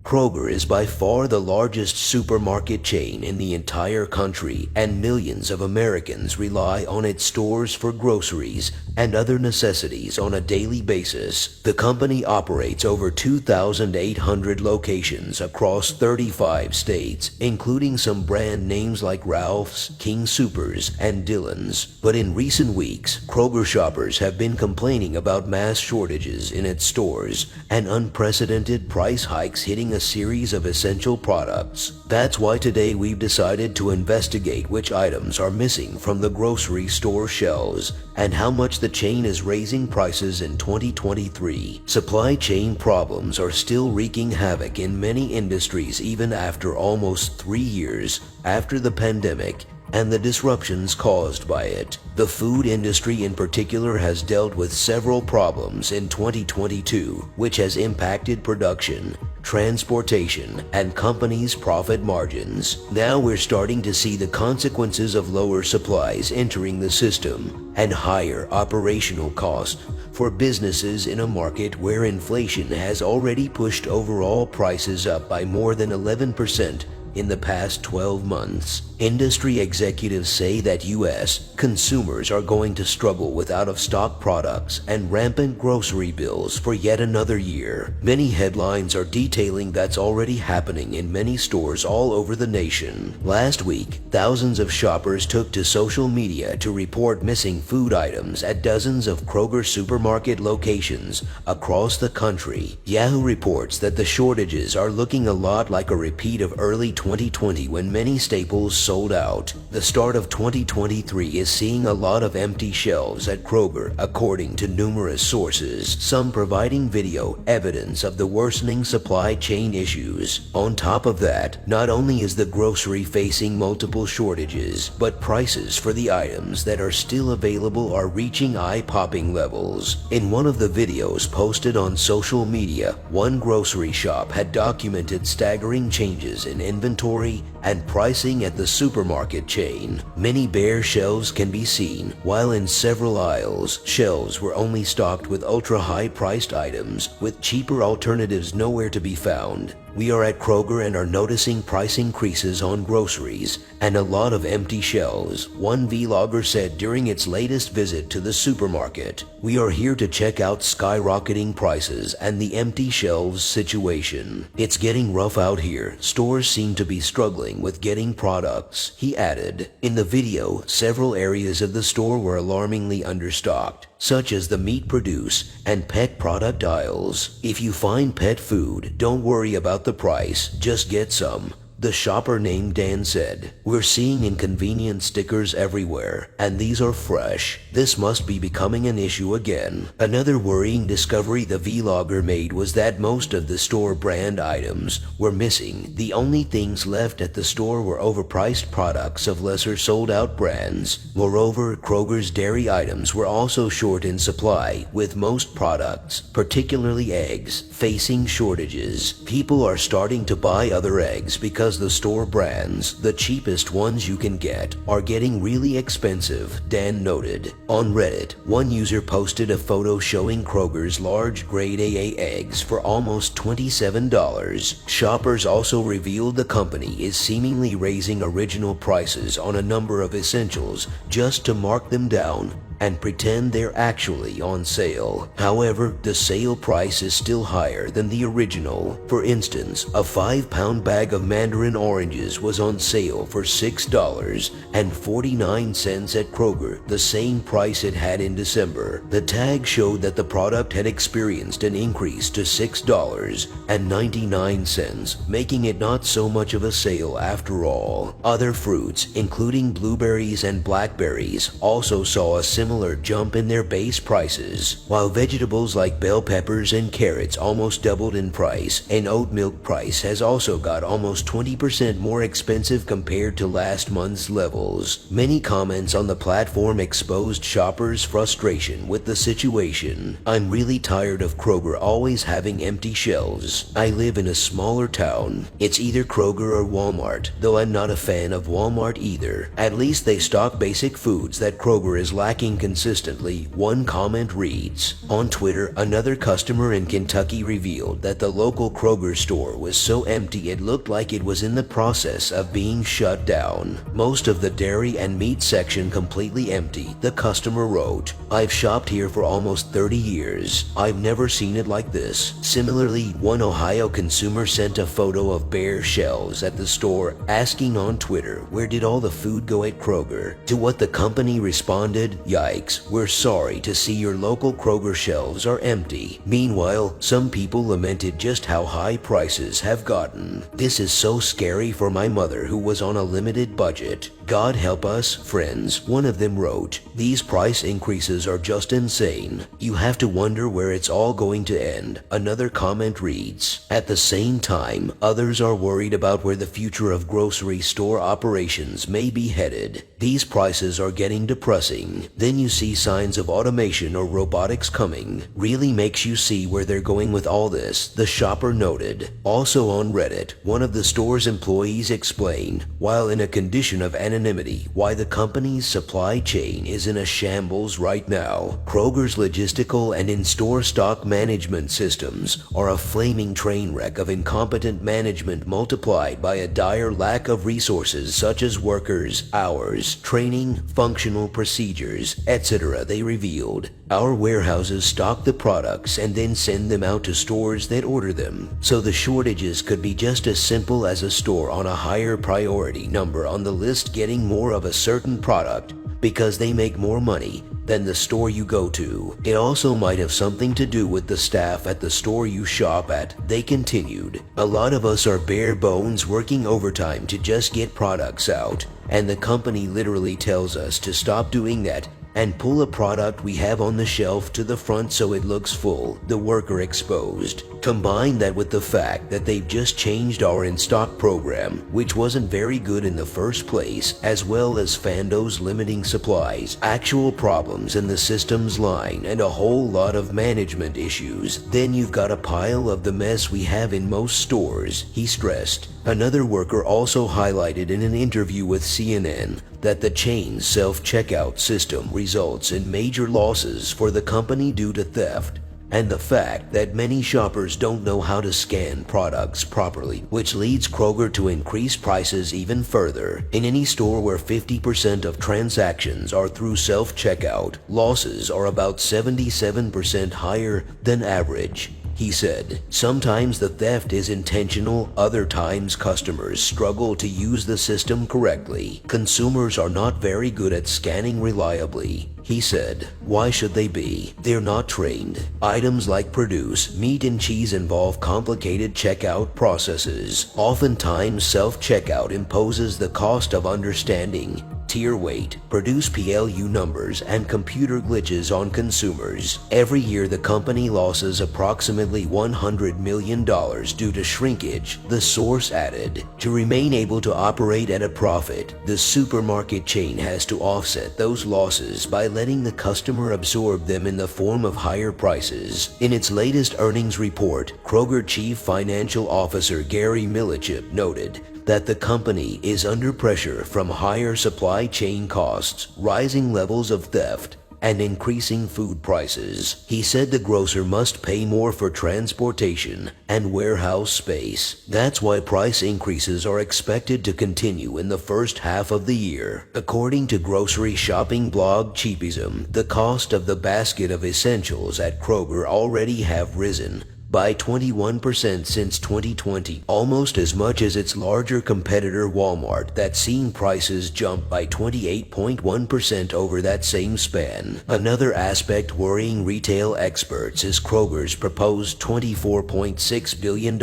Kroger is by far the largest supermarket chain in the entire country, and millions of Americans rely on its stores for groceries and other necessities on a daily basis. The company operates over 2,800 locations across 35 states, including some brand names like Ralph's, King Soopers, and Dillon's. But in recent weeks, Kroger shoppers have been complaining about mass shortages in its stores and unprecedented price hikes hitting a series of essential products. That's why today we've decided to investigate which items are missing from the grocery store shelves and how much the chain is raising prices in 2023. Supply chain problems are still wreaking havoc in many industries even after almost 3 years after the pandemic and the disruptions caused by it. The food industry in particular has dealt with several problems in 2022, which has impacted production, transportation, and companies' profit margins. Now we're starting to see the consequences of lower supplies entering the system and higher operational costs for businesses in a market where inflation has already pushed overall prices up by more than 11% in the past 12 months. Industry executives say that U.S. consumers are going to struggle with out-of-stock products and rampant grocery bills for yet another year. Many headlines are detailing that's already happening in many stores all over the nation. Last week, thousands of shoppers took to social media to report missing food items at dozens of Kroger supermarket locations across the country. Yahoo reports that the shortages are looking a lot like a repeat of early 2020 when many staples sold out. The start of 2023 is seeing a lot of empty shelves at Kroger, according to numerous sources, some providing video evidence of the worsening supply chain issues. On top of that, not only is the grocery facing multiple shortages, but prices for the items that are still available are reaching eye-popping levels. In one of the videos posted on social media, one grocery shop had documented staggering changes in inventory and pricing at the supermarket chain. Many bare shelves can be seen, while in several aisles, shelves were only stocked with ultra-high priced items, with cheaper alternatives nowhere to be found. We are at Kroger and are noticing price increases on groceries and a lot of empty shelves, one vlogger said during its latest visit to the supermarket. We are here to check out skyrocketing prices and the empty shelves situation. It's getting rough out here. Stores seem to be struggling with getting products, he added. In the video, several areas of the store were alarmingly understocked, such as the meat produce and pet product aisles. If you find pet food, don't worry about the price, just get some, the shopper named Dan said. We're seeing inconvenient stickers everywhere, and these are fresh. This must be becoming an issue again. Another worrying discovery the vlogger made was that most of the store brand items were missing. The only things left at the store were overpriced products of lesser sold out brands. Moreover, Kroger's dairy items were also short in supply, with most products, particularly eggs, facing shortages. People are starting to buy other eggs because the store brands, the cheapest ones you can get, are getting really expensive, Dan noted. On Reddit, one user posted a photo showing Kroger's large grade AA eggs for almost $27. Shoppers also revealed the company is seemingly raising original prices on a number of essentials just to mark them down and pretend they're actually on sale. However, the sale price is still higher than the original. For instance, a 5-pound bag of mandarin oranges was on sale for $6.49 at Kroger, the same price it had in December. The tag showed that the product had experienced an increase to $6.99, making it not so much of a sale after all. Other fruits, including blueberries and blackberries, also saw a similar jump in their base prices, while vegetables like bell peppers and carrots almost doubled in price. An oat milk price has also got almost 20% more expensive compared to last month's levels. Many comments on the platform exposed shoppers' frustration with the situation. I'm really tired of Kroger always having empty shelves. I live in a smaller town. It's either Kroger or Walmart, though I'm not a fan of Walmart either. At least they stock basic foods that Kroger is lacking consistently, one comment reads, "On Twitter, another customer in Kentucky revealed that the local Kroger store was so empty it looked like it was in the process of being shut down. Most of the dairy and meat section completely empty," the customer wrote. "I've shopped here for almost 30 years. I've never seen it like this." Similarly, one Ohio consumer sent a photo of bare shelves at the store, asking on Twitter, "Where did all the food go at Kroger?" To what the company responded, "Yikes, we're sorry to see your local Kroger shelves are empty." Meanwhile, some people lamented just how high prices have gotten. "This is so scary for my mother who was on a limited budget. God help us, friends," one of them wrote. "These price increases are just insane. You have to wonder where it's all going to end," another comment reads. At the same time, others are worried about where the future of grocery store operations may be headed. "These prices are getting depressing. Then you see signs of automation or robotics coming. Really makes you see where they're going with all this," the shopper noted. Also on Reddit, one of the store's employees explained, while in a condition of anonymity, why the company's supply chain is in a shambles right now. Kroger's logistical and in-store stock management systems are a flaming train wreck of incompetent management multiplied by a dire lack of resources such as workers, hours, training, functional procedures, etc., they revealed. "Our warehouses stock the products and then send them out to stores that order them. So the shortages could be just as simple as a store on a higher priority number on the list getting more of a certain product because they make more money than the store you go to. It also might have something to do with the staff at the store you shop at," they continued. "A lot of us are bare bones working overtime to just get products out, and the company literally tells us to stop doing that and pull a product we have on the shelf to the front so it looks full," the worker exposed. Combine that with the fact that they've just changed our in-stock program, which wasn't very good in the first place, as well as Fando's limiting supplies, actual problems in the systems line, and a whole lot of management issues, then you've got a pile of the mess we have in most stores, he stressed. Another worker also highlighted in an interview with CNN that the chain's self-checkout system results in major losses for the company due to theft, and the fact that many shoppers don't know how to scan products properly, which leads Kroger to increase prices even further. In any store where 50% of transactions are through self-checkout, losses are about 77% higher than average, he said. Sometimes the theft is intentional, other times customers struggle to use the system correctly. Consumers are not very good at scanning reliably, he said. Why should they be? They're not trained. Items like produce, meat and cheese involve complicated checkout processes. Oftentimes self-checkout imposes the cost of understanding tier weight, produce PLU numbers, and computer glitches on consumers. Every year the company loses approximately $100 million due to shrinkage, the source added. To remain able to operate at a profit, the supermarket chain has to offset those losses by letting the customer absorb them in the form of higher prices. In its latest earnings report, Kroger Chief Financial Officer Gary Millichip noted that the company is under pressure from higher supply chain costs, rising levels of theft, and increasing food prices. He said the grocer must pay more for transportation and warehouse space. That's why price increases are expected to continue in the first half of the year. According to grocery shopping blog Cheapism, the cost of the basket of essentials at Kroger already have risen by 21% since 2020, almost as much as its larger competitor Walmart, that's seen prices jump by 28.1% over that same span. Another aspect worrying retail experts is Kroger's proposed $24.6 billion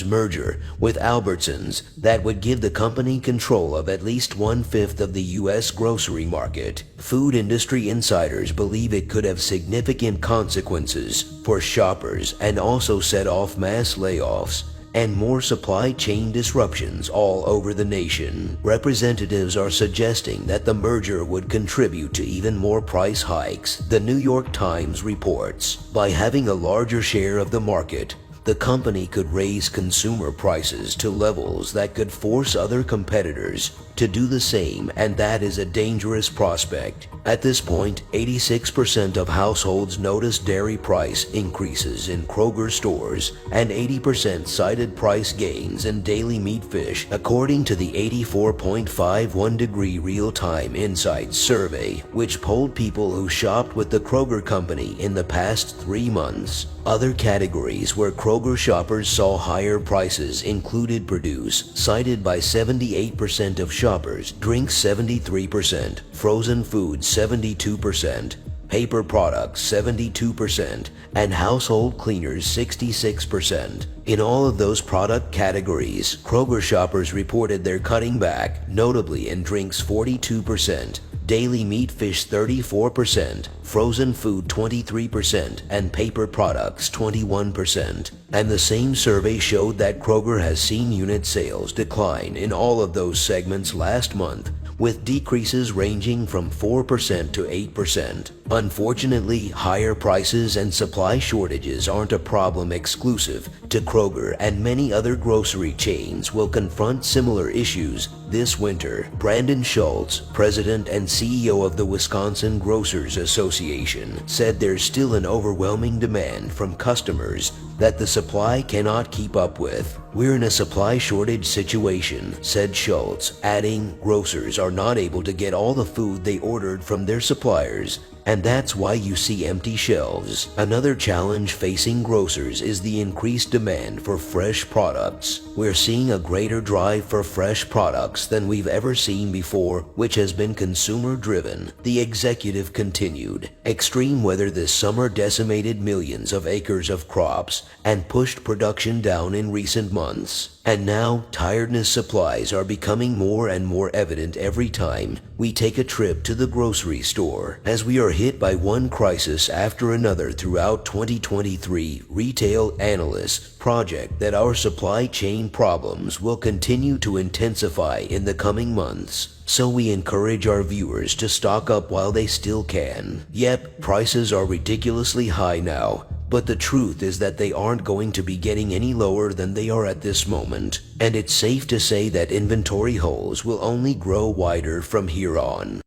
merger with Albertsons that would give the company control of at least 1/5 of the U.S. grocery market. Food industry insiders believe it could have significant consequences for shoppers and also set off mass layoffs and more supply chain disruptions all over the nation. Representatives are suggesting that the merger would contribute to even more price hikes, the New York Times reports. By having a larger share of the market, the company could raise consumer prices to levels that could force other competitors to do the same, and that is a dangerous prospect. At this point, 86% of households noticed dairy price increases in Kroger stores, and 80% cited price gains in daily meat fish, according to the 84.51° real-time insights survey, which polled people who shopped with the Kroger company in the past 3 months. Other categories where Kroger shoppers saw higher prices included produce, cited by 78% of shoppers, drinks 73%, frozen foods 72%, paper products 72%, and household cleaners 66%. In all of those product categories, Kroger shoppers reported they're cutting back, notably in drinks 42%, daily meat fish 34%, frozen food 23%, and paper products 21%. And the same survey showed that Kroger has seen unit sales decline in all of those segments last month, with decreases ranging from 4% to 8%. Unfortunately, higher prices and supply shortages aren't a problem exclusive to Kroger, and many other grocery chains will confront similar issues this winter. Brandon Schultz, president and CEO of the Wisconsin Grocers Association, said there's still an overwhelming demand from customers that the supply cannot keep up with. "We're in a supply shortage situation," said Schultz, adding, "grocers are not able to get all the food they ordered from their suppliers, and that's why you see empty shelves." Another challenge facing grocers is the increased demand for fresh products. "We're seeing a greater drive for fresh products than we've ever seen before, which has been consumer-driven," the executive continued. "Extreme weather this summer decimated millions of acres of crops and pushed production down in recent months. And now, tiredness supplies are becoming more and more evident every time we take a trip to the grocery store. As we are hit by one crisis after another throughout 2023, retail analysts project that our supply chain problems will continue to intensify in the coming months. So we encourage our viewers to stock up while they still can. Yep, prices are ridiculously high now, but the truth is that they aren't going to be getting any lower than they are at this moment, and it's safe to say that inventory holes will only grow wider from here on."